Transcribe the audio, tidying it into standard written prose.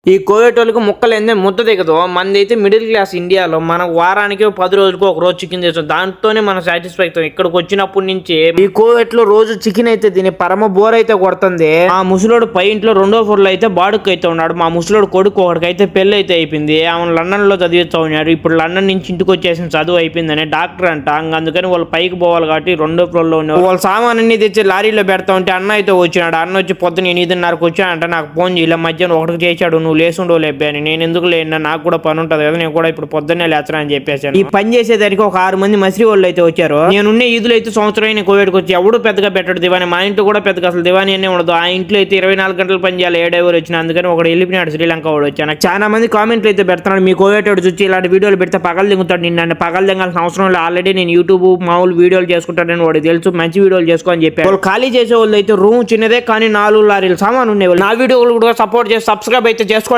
ఈ కోవిడ్ వాళ్ళకి ముక్కలు ఏందే ముద్ద దిగదు. మనది అయితే మిడిల్ క్లాస్ ఇండియాలో మనకు వారానికి 10 రోజులకు ఒక రోజు చికెన్ చేస్తాం. దాంతోనే మనం సాటిస్ఫై అవుతాం. ఇక్కడికి వచ్చినప్పటి నుంచి ఈ కోవిడ్ లో రోజు చికెన్ అయితే తిని పరమ బోర్ అయితే కొడుతుంది. ఆ ముసలోడు పై ఇంట్లో రెండో ఫ్లోర్ లో అయితే బాడుకు అయితే ఉన్నాడు. మా ముసలోడు కొడుకు ఒకటికైతే పెళ్లి అయితే అయిపోయింది. ఆమె లండన్ లో చదివిస్తా ఉన్నాడు. ఇప్పుడు లండన్ నుంచి ఇంటికి వచ్చేసిన చదువు అయిపోయిందని డాక్టర్ అంట. అందుకని వాళ్ళు పైకి పోవాలి కాబట్టి రెండో ఫ్లోర్ లో ఉన్నారు. వాళ్ళ సామాన్ అన్ని తెచ్చి లారీలో పెడతా ఉంటే అన్న అయితే వచ్చినాడు. అన్న వచ్చి పొద్దున 8:30కు వచ్చాడంట. నాకు ఫోన్ చేయలే, మధ్యాహ్నం ఒకటికి చేశాడు. నువ్వు లేసుండో లేపాను, నేను ఎందుకు లేనా, నాకు కూడా పని ఉంటుంది కదా, నేను కూడా ఇప్పుడు పొద్దున్నే లేచరా అని చెప్పేసాను. ఈ పని చేసేదానికి ఒక 6 మంది మసిరి వాళ్ళు అయితే వచ్చారు. నేనున్న ఈదులు అయితే సంవత్సరం కోవిడ్కి వచ్చి ఎవడు పెద్దగా పెట్టడు దివాని. మా ఇంట్లో కూడా పెద్దగా అసలు దివాని అనే ఉండదు. ఆ ఇంట్లో అయితే 24 గంటలు పని చేయాలి. 7 ఎవరు వచ్చిన, అందుకని ఒకటి వెళ్ళిపోయినాడు శ్రీలంక వాడు వచ్చాను. చాలా మంది కామెంట్లు అయితే పెడుతున్నాడు, మీ కోవిడ్ చూసి ఇలాంటి వీడియోలు పెడితే పగలు దిగుతాడు. నిన్న పగలు దిగాల్సిన అవసరం లేదు, ఆల్రెడీ నేను యూట్యూబ్ మామూలు వీడియోలు చేసుకుంటానని వాడు తెలుసు, మంచి వీడియోలు చేసుకో అని చెప్పారు. వాళ్ళు ఖాళీ చేసే వాళ్ళు అయితే రూమ్ చిన్నదే కానీ 4 లారీలు సామాన్ ఉండేవాళ్ళు. నా వీడియోలు కూడా సపోర్ట్ చేసి సబ్స్క్రైబ్ అయితే